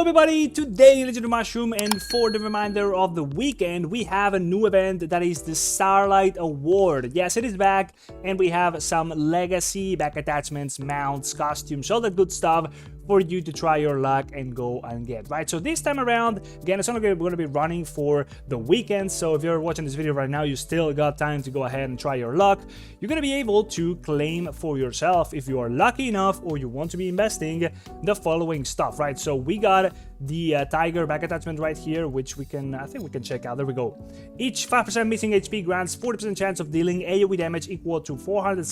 everybody, today Legendary Mushroom, and for the reminder of the weekend we have a new event that is the Starlight Award. Yes, it is back, and we have some legacy back attachments, mounts, costumes, all that good stuff for you to try your luck and go and get, right? So this time around, again, it's only going to be running for the weekend, so if you're watching this video right now, you still got time to go ahead and try your luck. You're going to be able to claim for yourself, if you are lucky enough or you want to be investing, the following stuff, right? So we got the tiger back attachment right here, which we can, I think we can check out. There we go. Each 5% missing HP grants 40% chance of dealing AoE damage equal to 400%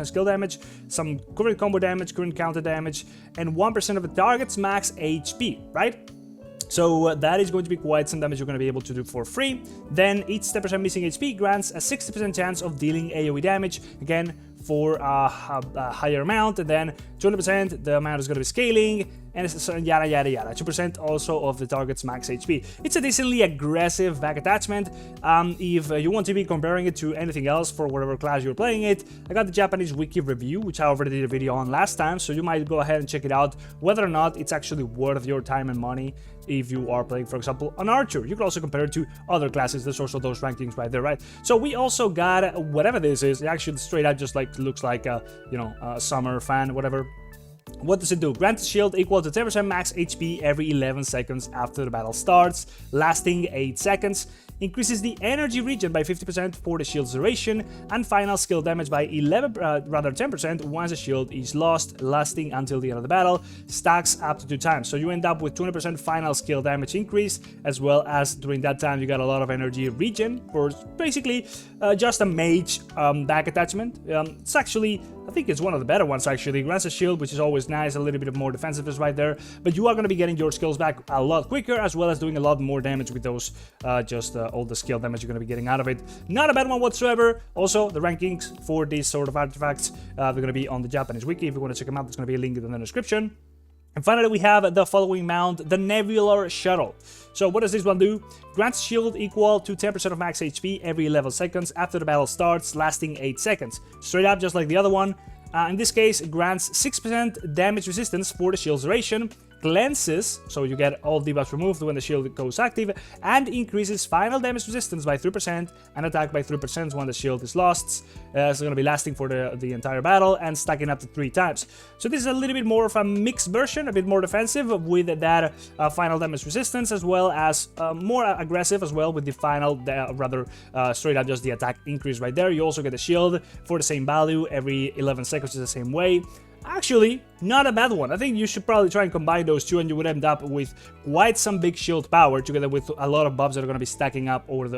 skill damage, some current combo damage, current counter damage, and 1% of the target's max HP, right? So that is going to be quite some damage you're going to be able to do for free. Then each 10% missing HP grants a 60% chance of dealing AoE damage, again for a higher amount, and then 20% the amount is going to be scaling, and it's yada yada yada. 2% also of the target's max HP. It's a decently aggressive back attachment. If you want to be comparing it to anything else for whatever class you're playing it, I got the Japanese wiki review, which I already did a video on last time, so you might go ahead and check it out, whether or not it's actually worth your time and money. If you are playing, for example, an archer, you can also compare it to other classes. There's also those rankings right there, right? So we also got whatever this is. It actually straight out just like looks like a, you know, a summer fan, whatever. What does it do? Grant a shield equal to 10% max HP every 11 seconds after the battle starts, lasting 8 seconds. Increases the energy regen by 50% for the shield's duration, and final skill damage by 10% once the shield is lost, lasting until the end of the battle. Stacks up to 2 times, so you end up with 20% final skill damage increase, as well as during that time you got a lot of energy regen for basically just a mage back attachment. It's actually, I think it's one of the better ones actually. Grants a shield, which is always nice, a little bit more defensiveness right there, but you are going to be getting your skills back a lot quicker, as well as doing a lot more damage with those all the skill damage you're going to be getting out of it. Not a bad one whatsoever. Also, the rankings for these sort of artifacts, they're going to be on the Japanese wiki. If you want to check them out, there's going to be a link in the description. And finally, we have the following mount, the Nebular Shuttle. So what does this one do? Grants shield equal to 10% of max HP every 11 seconds after the battle starts, lasting 8 seconds. Straight up, just like the other one. In this case, it grants 6% damage resistance for the shield's duration, cleanses, so you get all debuffs removed when the shield goes active, and increases final damage resistance by 3% and attack by 3% when the shield is lost. It's going to be lasting for the entire battle and stacking up to 3 times. So this is a little bit more of a mixed version, a bit more defensive with that final damage resistance, as well as more aggressive as well with the final, straight up just the attack increase right there. You also get a shield for the same value every 11 seconds, the same way. Actually, not a bad one. I think you should probably try and combine those two, and you would end up with quite some big shield power, together with a lot of buffs that are going to be stacking up over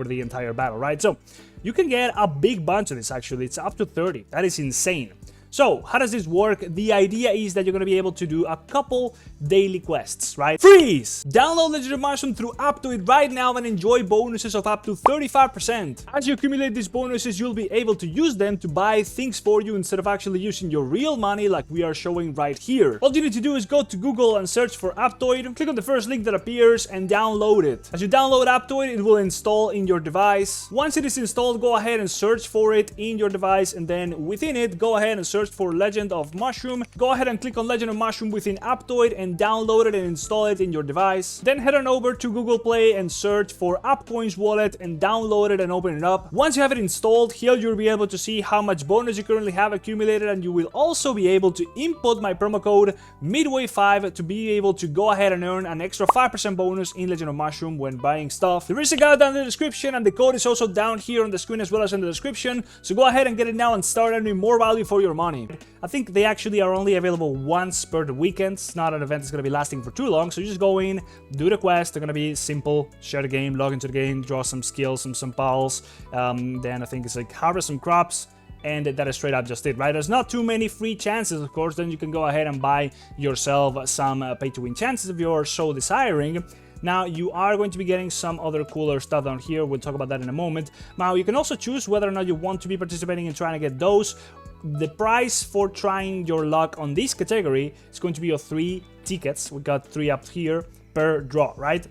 the entire battle, right? So you can get a big bunch of this. Actually, it's up to 30. That is insane. So, how does this work? The idea is that you're going to be able to do a couple daily quests, right? Freeze! Download Legendary Mushroom through Aptoide right now and enjoy bonuses of up to 35%. As you accumulate these bonuses, you'll be able to use them to buy things for you instead of actually using your real money like we are showing right here. All you need to do is go to Google and search for Aptoide, click on the first link that appears and download it. As you download Aptoide, it will install in your device. Once it is installed, go ahead and search for it in your device, and then within it, go ahead and search for Legend of Mushroom. Go ahead and click on Legend of Mushroom within Aptoide and download it and install it in your device. Then head on over to Google Play and search for AppCoins Wallet and download it and open it up. Once you have it installed, here you'll be able to see how much bonus you currently have accumulated, and you will also be able to input my promo code Midway5 to be able to go ahead and earn an extra 5% bonus in Legend of Mushroom when buying stuff. There is a guide down in the description, and the code is also down here on the screen as well as in the description, so go ahead and get it now and start earning more value for your money. I think they actually are only available once per the weekend. It's not an event that's going to be lasting for too long, so you just go in, do the quest. They're going to be simple: share the game, log into the game, draw some skills, some pals, then I think it's like harvest some crops, and that is straight up just it, right? There's not too many free chances, of course. Then you can go ahead and buy yourself some pay-to-win chances if you're so desiring. Now, you are going to be getting some other cooler stuff down here. We'll talk about that in a moment. Now, you can also choose whether or not you want to be participating in trying to get those. The price for trying your luck on this category is going to be your 3 tickets. We got 3 up here per draw, right?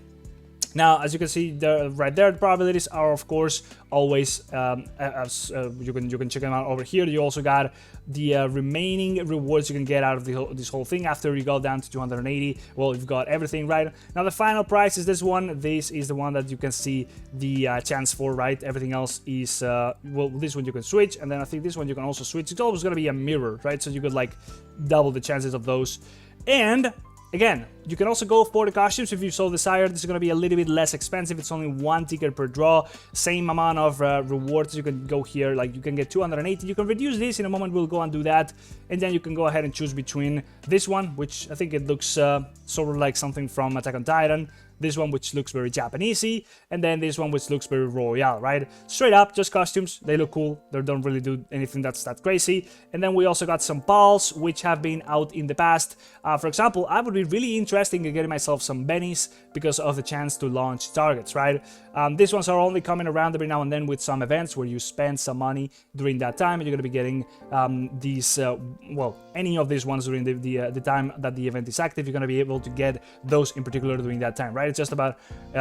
Now, as you can see there, right there, the probabilities are of course always you can check them out over here. You also got the remaining rewards you can get out of this whole thing after you go down to 280. Well, you've got everything, right? Now the final price is this one. This is the one that you can see the chance for, right? Everything else is well, this one you can switch, and then I think this one you can also switch. It's always going to be a mirror, right? So you could like double the chances of those. And again, you can also go for the costumes if you so desire. This is going to be a little bit less expensive. It's only 1 ticket per draw. Same amount of rewards. You can go here, like you can get 280. You can reduce this in a moment. We'll go and do that. And then you can go ahead and choose between this one, which I think it looks sort of like something from Attack on Titan. This one, which looks very Japanesey, and then this one, which looks very royal, right? Straight up, just costumes. They look cool. They don't really do anything that's that crazy. And then we also got some balls, which have been out in the past. For example, I would be really interested in getting myself some bennies because of the chance to launch targets, right? These ones are only coming around every now and then with some events where you spend some money during that time, and you're going to be getting these, well, any of these ones during the time that the event is active. You're going to be able to get those in particular during that time, right? It's just about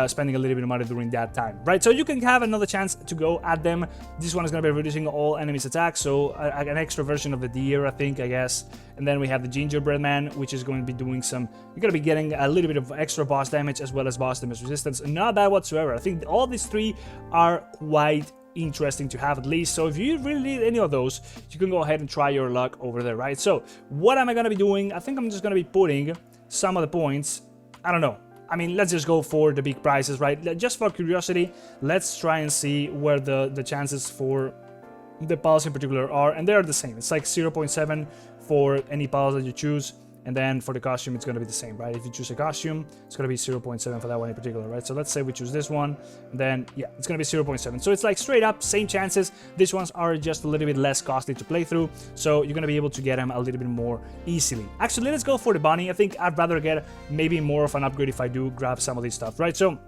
spending a little bit of money during that time, right? So you can have another chance to go at them. This one is going to be reducing all enemies' attacks, so an extra version of the deer, I think, I guess. And then we have the gingerbread man, which is going to be doing some, you're going to be getting a little bit of extra boss damage as well as boss damage resistance. Not bad whatsoever. I think all these three are quite interesting to have at least. So if you really need any of those, you can go ahead and try your luck over there, right? So what am I going to be doing? I think I'm just going to be putting some of the points, I don't know. I mean, let's just go for the big prizes, right? Just for curiosity, let's try and see where the chances for the pals in particular are, and they're the same. It's like 0.7 for any pals that you choose, and then for the costume it's going to be the same, right? If you choose a costume, it's going to be 0.7 for that one in particular, right? So let's say we choose this one, then yeah, it's going to be 0.7. So it's like straight up same chances. These ones are just a little bit less costly to play through, so you're going to be able to get them a little bit more easily. Actually, let's go for the bunny. I think I'd rather get maybe more of an upgrade if I do grab some of this stuff, right? So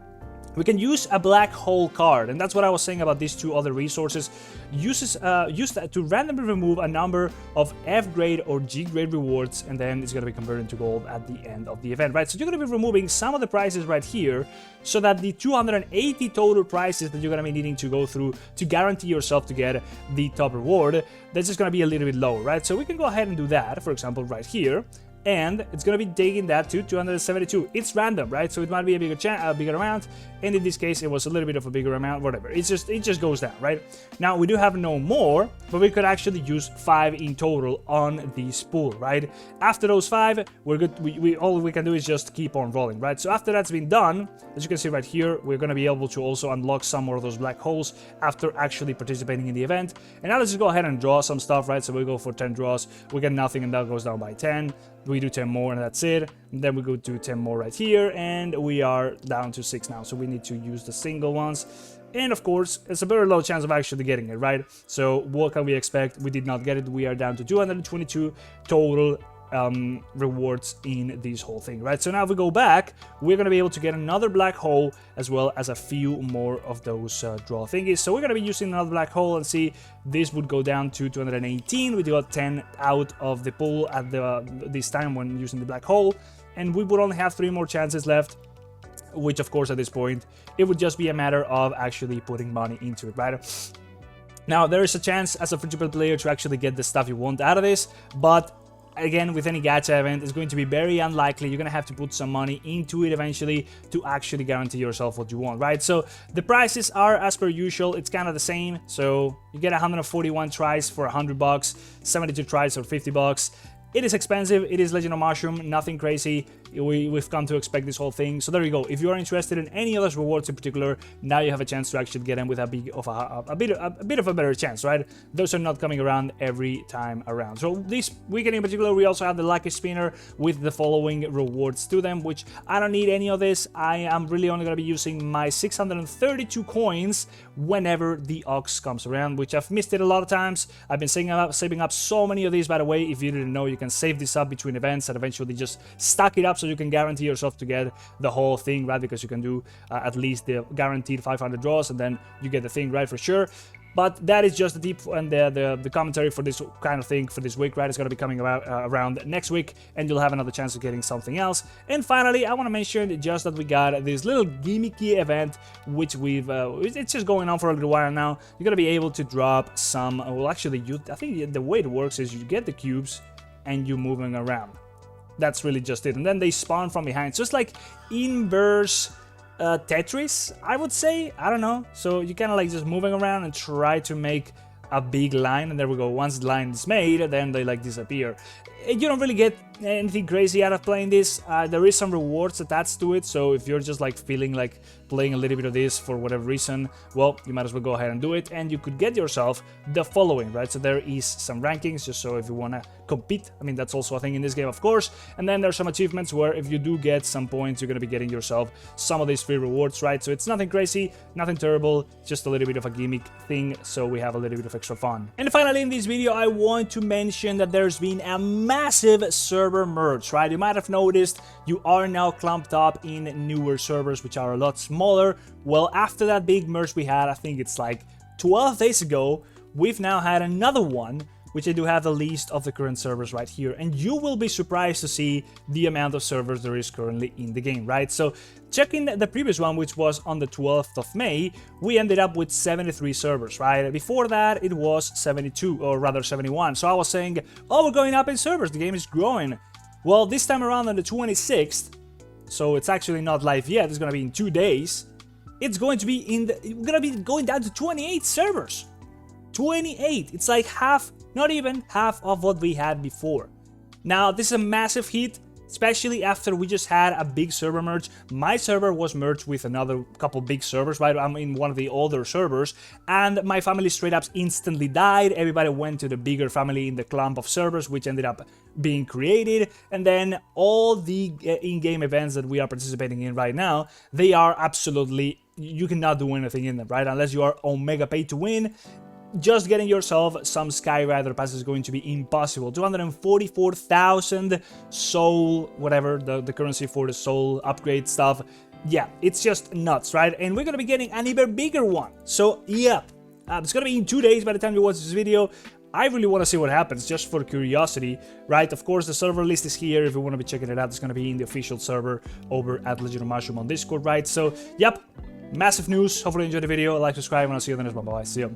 we can use a black hole card, and that's what I was saying about these two other resources. Use that to randomly remove a number of F grade or G grade rewards, and then it's going to be converted to gold at the end of the event, right? So you're going to be removing some of the prizes right here, so that the 280 total prizes that you're going to be needing to go through to guarantee yourself to get the top reward, that's just going to be a little bit lower, right? So we can go ahead and do that, for example, right here. And it's going to be taking that to 272. It's random, right? So it might be a bigger amount, and in this case it was a little bit of a bigger amount, whatever. It just goes down, right? Now we do have no more, but we could actually use 5 in total on this pool, right? After those 5, we're good. All we can do is just keep on rolling, right? So after that's been done, as you can see right here, we're going to be able to also unlock some more of those black holes after actually participating in the event. And now let's just go ahead and draw some stuff, right? So we go for 10 draws, we get nothing, and that goes down by 10. We do 10 more and that's it. And then we go to 10 more right here, and we are down to 6 now. So we need to use the single ones. And of course, it's a very low chance of actually getting it, right? So what can we expect? We did not get it. We are down to 222 total rewards in this whole thing, right? So now if we go back, we're going to be able to get another black hole as well as a few more of those draw thingies. So we're going to be using another black hole, and see, this would go down to 218. We got 10 out of the pool at this time when using the black hole, and we would only have 3 more chances left, which of course at this point it would just be a matter of actually putting money into it, right? Now there is a chance as a free-to-play player to actually get the stuff you want out of this, but again, with any gacha event, it's going to be very unlikely. You're going to have to put some money into it eventually to actually guarantee yourself what you want, right? So the prices are as per usual. It's kind of the same. So you get 141 tries for $100, 72 tries for $50. It is expensive. It is Legend of Mushroom, nothing crazy. We've come to expect this whole thing. So there you go. If you are interested in any of those rewards in particular, now you have a chance to actually get them with a bit of a better chance, right? Those are not coming around every time around. So this weekend in particular, we also have the Lucky Spinner with the following rewards to them, which I don't need any of this. I am really only going to be using my 632 coins whenever the Ox comes around, which I've missed it a lot of times. I've been saving up so many of these, by the way. If you didn't know, you can save this up between events and eventually just stack it up so you can guarantee yourself to get the whole thing, right? Because you can do at least the guaranteed 500 draws, and then you get the thing, right, for sure. But that is just the tip and the commentary for this kind of thing for this week, right? It's going to be coming about, around next week, and you'll have another chance of getting something else. And finally, I want to mention just that we got this little gimmicky event, which it's just going on for a little while now. You're going to be able to drop some, well, actually, I think the way it works is you get the cubes and you move them around. That's really just it. And then they spawn from behind. So it's like inverse Tetris, I would say. I don't know. So you kind of like just moving around and try to make a big line, and there we go. Once the line is made, then they like disappear. You don't really get anything crazy out of playing this. There is some rewards attached to it, so if you're just like feeling like playing a little bit of this for whatever reason, well, you might as well go ahead and do it, and you could get yourself the following, right? So there is some rankings, just so if you want to compete, I mean, that's also a thing in this game, of course, and then there's some achievements where if you do get some points, you're going to be getting yourself some of these free rewards, right? So it's nothing crazy, nothing terrible, just a little bit of a gimmick thing, so we have a little bit of extra fun. And finally, in this video, I want to mention that there's been a massive server merge, right? You might have noticed you are now clumped up in newer servers, which are a lot smaller. Well, after that big merge we had, I think it's like 12 days ago, we've now had another one, which I do have the list of the current servers right here, and you will be surprised to see the amount of servers there is currently in the game, right? So checking the previous one, which was on the 12th of May, we ended up with 73 servers, right? Before that, it was 72, or rather 71. So I was saying, oh, we're going up in servers, the game is growing. Well, this time around on the 26th, so it's actually not live yet, it's gonna be in 2 days, it's going to be we're gonna be going down to 28 servers. 28! It's like half, not even half of what we had before. Now, this is a massive hit, especially after we just had a big server merge. My server was merged with another couple big servers, right? I'm in one of the older servers, and my family straight up instantly died. Everybody went to the bigger family in the clump of servers, which ended up being created, and then all the in-game events that we are participating in right now, they are absolutely, you cannot do anything in them, right? Unless you are Omega pay to win. Just getting yourself some Skyrider passes is going to be impossible. 244,000 soul, whatever, the currency for the soul upgrade stuff. Yeah, it's just nuts, right? And we're gonna be getting an even bigger one. So, yeah, it's gonna be in 2 days by the time you watch this video. I really want to see what happens, just for curiosity, right? Of course, the server list is here. If you want to be checking it out, it's gonna be in the official server over at Legend of Mushroom on Discord, right? So, yep, massive news. Hopefully you enjoyed the video. Like, subscribe, and I'll see you in the next one. Bye-bye. See ya.